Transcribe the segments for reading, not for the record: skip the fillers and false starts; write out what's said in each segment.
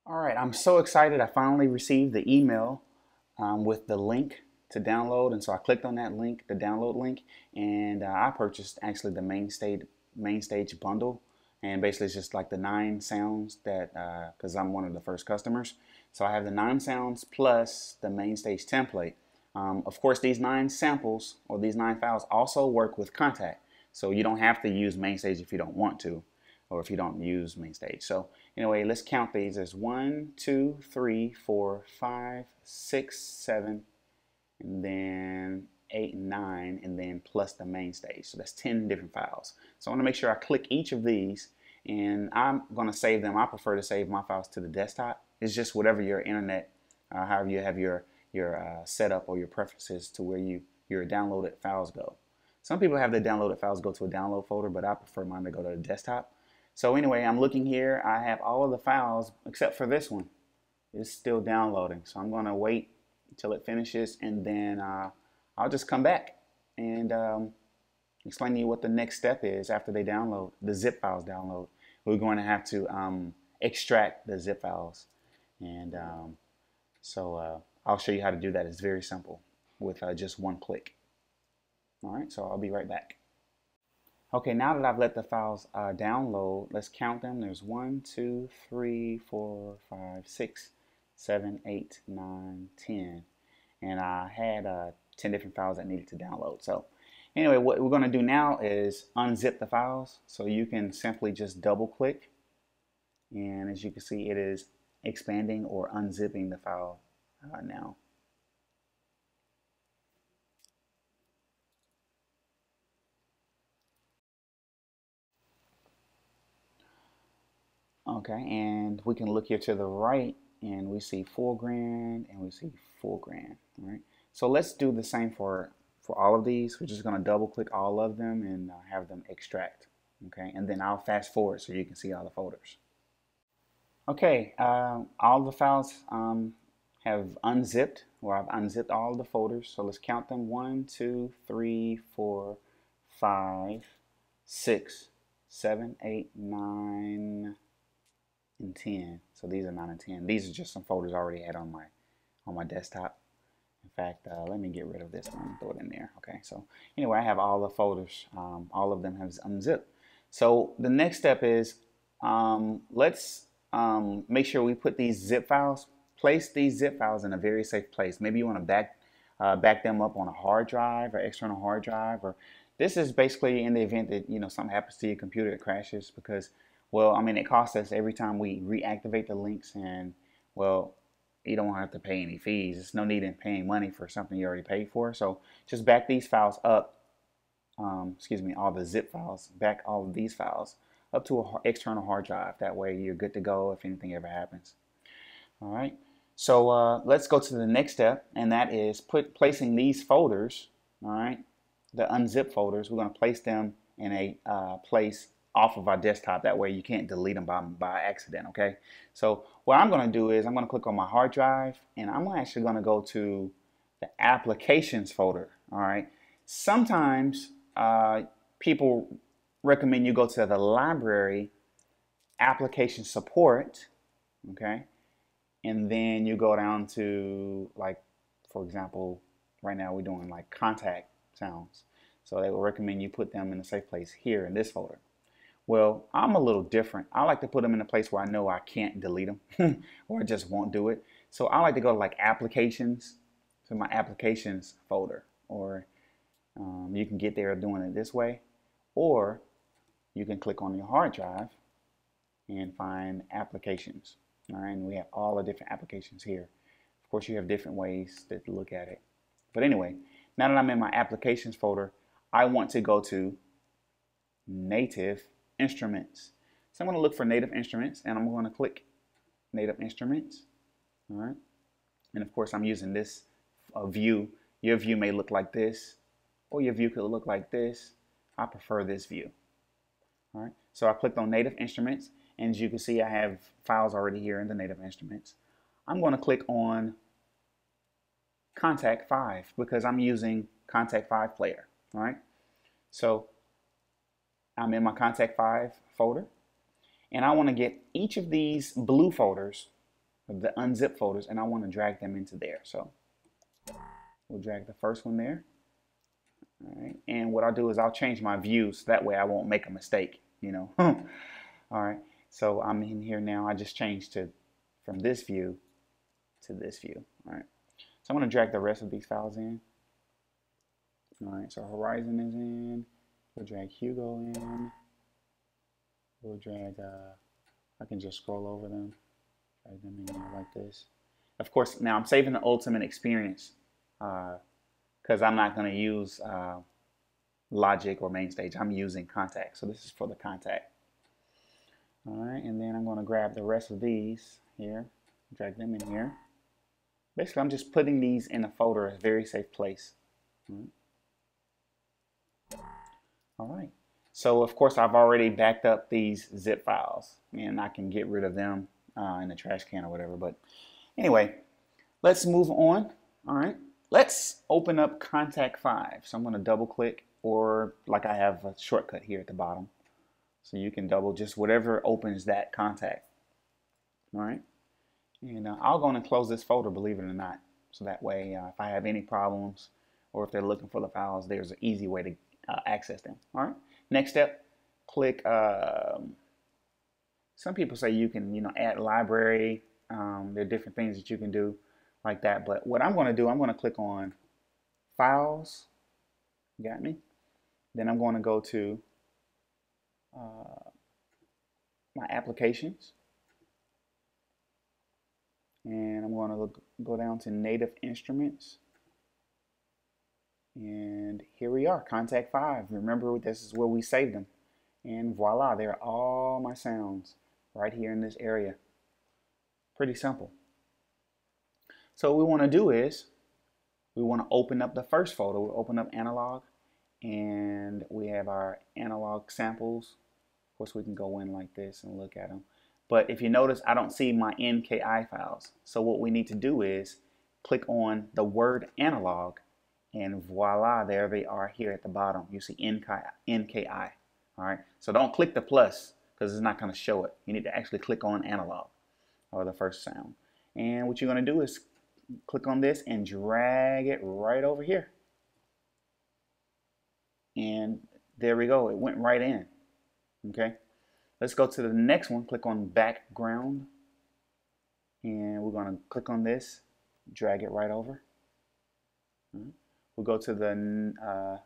All right, I'm so excited. I finally received the email with the link to download, and so I clicked on that link, the download link, and I purchased actually the main stage bundle, and basically it's just like the 9 sounds that because I'm one of the first customers, so I have the 9 sounds plus the main stage template. Of course, these 9 samples or these 9 files also work with Kontakt, so you don't have to use main stage if you don't want to, or if you don't use main stage. So anyway, let's count these. There's 1, 2, 3, 4, 5, 6, 7, and then 8 and 9, and then plus the main stage. So that's 10 different files. So I want to make sure I click each of these, and I'm going to save them. I prefer to save my files to the desktop. It's just whatever your internet, however you have your setup or your preferences to where your downloaded files go. Some people have their downloaded files go to a download folder, but I prefer mine to go to the desktop. So anyway, I'm looking here. I have all of the files except for this one. It's still downloading. So I'm going to wait until it finishes, and then I'll just come back and explain to you what the next step is after they download, the zip files download. We're going to have to extract the zip files. And I'll show you how to do that. It's very simple with just one click. All right, so I'll be right back. Okay, now that I've let the files download, let's count them. There's 1, 2, 3, 4, 5, 6, 7, 8, 9, 10. And I had 10 different files that needed to download. So anyway, what we're going to do now is unzip the files. So you can simply just double click. And as you can see, it is expanding or unzipping the file now. Okay, and we can look here to the right, and we see 4 grand, and we see 4 grand. All right, so let's do the same for all of these. We're just going to double click all of them and have them extract. Okay, and then I'll fast forward so you can see all the folders. Okay, all the files have unzipped, or I've unzipped all the folders. So let's count them: 1, 2, 3, 4, 5, 6, 7, 8, 9. And 10. So these are 9 and 10. These are just some folders I already had on my desktop. In fact, let me get rid of this one and throw it in there. Okay, so anyway, I have all the folders. All of them have unzipped. So the next step is let's make sure we put these zip files, place these zip files in a very safe place. Maybe you want to back them up on a hard drive or external hard drive, or this is basically in the event that something happens to your computer, it crashes, because well, I mean, it costs us every time we reactivate the links, and well, you don't have to pay any fees. There's no need in paying money for something you already paid for. So just back these files up, excuse me, all the zip files, back all of these files up to an external hard drive. That way you're good to go if anything ever happens. All right, so let's go to the next step, and that is placing these folders, all right, the unzip folders. We're going to place them in a place off of our desktop. That way you can't delete them by accident. Okay, so what I'm going to do is I'm going to click on my hard drive, and I'm actually going to go to the applications folder. All right, sometimes people recommend you go to the library application support. Okay, and then you go down to, like, for example, right now we're doing like Kontakt sounds, so they will recommend you put them in a safe place here in this folder. Well, I'm a little different. I like to put them in a place where I know I can't delete them or I just won't do it. So I like to go to like applications, to my applications folder, or you can get there doing it this way, or you can click on your hard drive and find applications. All right, and we have all the different applications here. Of course, you have different ways to look at it. But anyway, now that I'm in my applications folder, I want to go to native instruments. So I'm going to look for native instruments, and I'm going to click native instruments. All right, and of course I'm using this view. Your view may look like this, or your view could look like this. I prefer this view. All right, so I clicked on native instruments, and as you can see, I have files already here in the native instruments. I'm going to click on Kontakt 5 because I'm using Kontakt 5 player. All right, so I'm in my Kontakt 5 folder, and I want to get each of these blue folders the unzip folders, and I want to drag them into there. So we'll drag the first one there. All right, and what I'll do is I'll change my view so that way I won't make a mistake, you know. All right, so I'm in here now. I just changed from this view to this view. All right, so I'm going to drag the rest of these files in. All right, so Horizon is in. We'll drag Hugo in. We'll drag, I can just scroll over them, drag them in there like this. Of course, now I'm saving the ultimate experience because I'm not going to use Logic or Mainstage. I'm using Kontakt, so this is for the Kontakt. All right, and then I'm going to grab the rest of these here, drag them in here. Basically, I'm just putting these in a folder, a very safe place. All right. So, of course, I've already backed up these zip files, and I can get rid of them in the trash can or whatever. But anyway, let's move on. All right. Let's open up Kontakt 5. So I'm going to double click, or like I have a shortcut here at the bottom. So you can double just whatever opens that Kontakt. All right. And I'll go and close this folder, believe it or not. So that way, if I have any problems or if they're looking for the files, there's an easy way to access them. All right. Next step, click. Some people say you can, add library. There are different things that you can do like that. But what I'm going to do, I'm going to click on Files. Got me? Then I'm going to go to my Applications. And I'm going to go down to Native Instruments. And here we are, Kontakt 5. Remember, this is where we saved them. And voila, there are all my sounds right here in this area. Pretty simple. So what we want to do is, we want to open up the first folder. We'll open up Analog, and we have our analog samples. Of course, we can go in like this and look at them. But if you notice, I don't see my NKI files. So what we need to do is click on the word analog, and voila, there they are here at the bottom. You see NKI. All right. So don't click the plus because it's not going to show it. You need to actually click on analog, or the first sound. And what you're going to do is click on this and drag it right over here. And there we go. It went right in. Okay. Let's go to the next one. Click on background, and we're going to click on this, drag it right over. We'll go to the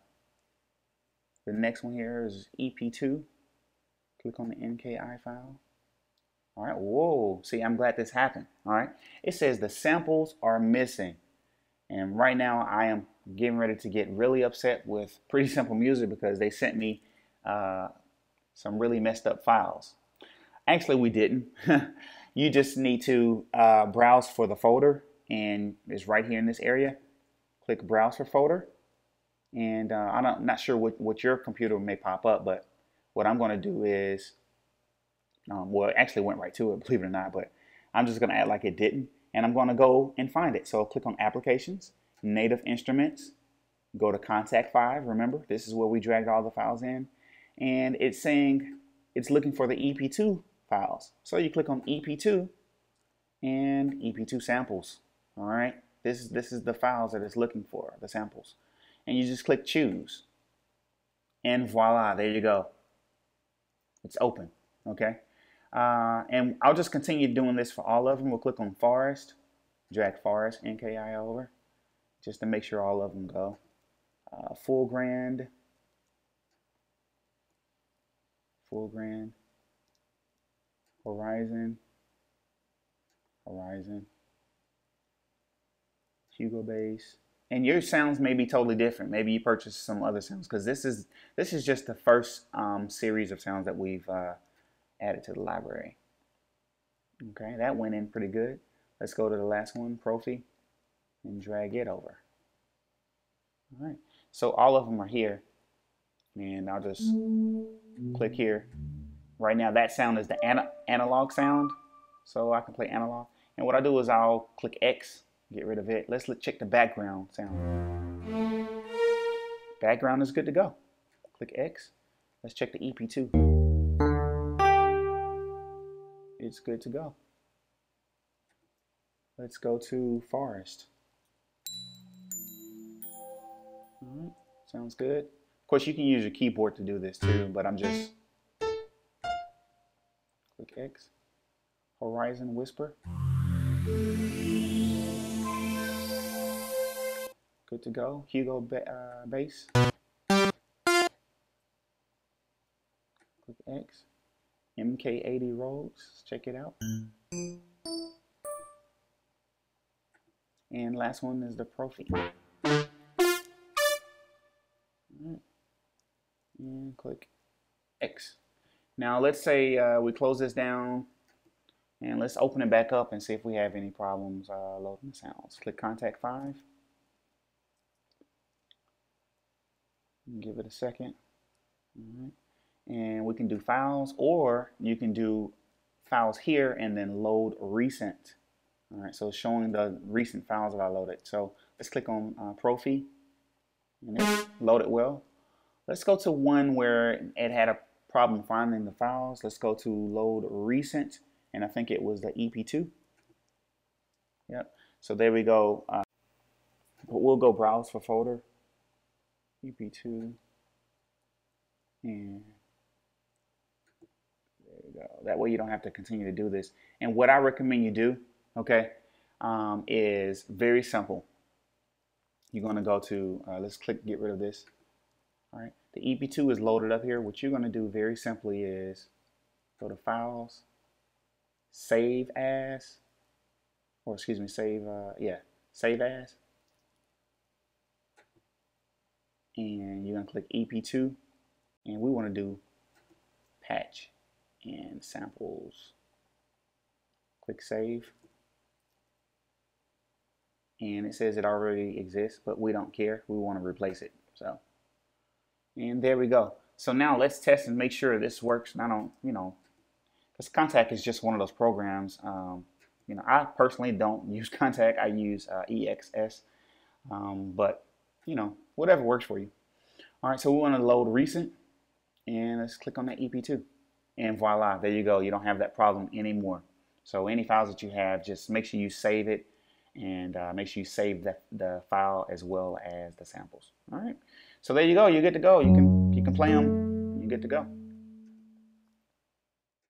next one here is EP2. Click on the NKI file. All right. Whoa. See, I'm glad this happened. All right. It says the samples are missing, and right now I am getting ready to get really upset with Pretty Simple Music because they sent me some really messed up files. Actually, we didn't. You just need to browse for the folder, and it's right here in this area. Click Browse for Folder, and I'm not sure what your computer may pop up, but what I'm going to do is, well, it actually went right to it, believe it or not, but I'm just going to act like it didn't, and I'm going to go and find it. So click on Applications, Native Instruments, go to Kontakt 5. Remember, this is where we dragged all the files in. And it's saying it's looking for the EP2 files. So you click on EP2 and EP2 samples. All right, this is the files that it's looking for, the samples. And you just click choose. And voila, there you go. It's open. Okay. And I'll just continue doing this for all of them. We'll click on Forest, drag Forest NKI over, just to make sure all of them go. Full Grand. Horizon, Hugo Bass, and your sounds may be totally different. Maybe you purchased some other sounds because this is just the first series of sounds that we've added to the library. Okay, that went in pretty good. Let's go to the last one, Profi, and drag it over. All right, so all of them are here, and I'll just click here. Right now, that sound is the analog sound, so I can play analog. And what I do is I'll click X, get rid of it. Let's check the background sound. Background is good to go. Click X. Let's check the EP2. It's good to go. Let's go to forest. All right, sounds good. Of course, you can use your keyboard to do this too, but I'm just click X. Horizon Whisper. Good to go. Hugo bass. Click X. MK80 Rhodes. Check it out. And last one is the Profi. Right. And click X. Now let's say we close this down and let's open it back up and see if we have any problems loading the sounds. Click Contact 5. Give it a second. All right. And we can do files, or you can do files here and then load recent. All right, so it's showing the recent files that I loaded. So let's click on Profi, and it loaded well. Let's go to one where it had a problem finding the files. Let's go to load recent, and I think it was the EP2. Yep. So there we go. We'll go browse for folder. EP2, and there we go. That way you don't have to continue to do this. And what I recommend you do, okay, is very simple. You're going to go to, let's click get rid of this. All right, the EP2 is loaded up here. What you're going to do very simply is go to Files, Save As, or excuse me, Save As. And you're going to click EP2, and we want to do patch and samples. Click save, and it says it already exists, but we don't care. We want to replace it. So, and there we go. So now let's test and make sure this works. And I don't, because Kontakt is just one of those programs. I personally don't use Kontakt. I use EXS, but whatever works for you. All right, so we want to load recent, and let's click on that EP2, and voila, there you go. You don't have that problem anymore. So any files that you have, just make sure you save it, and make sure you save the file as well as the samples. All right, so there you go. You're good to go. You can play them. You're good to go.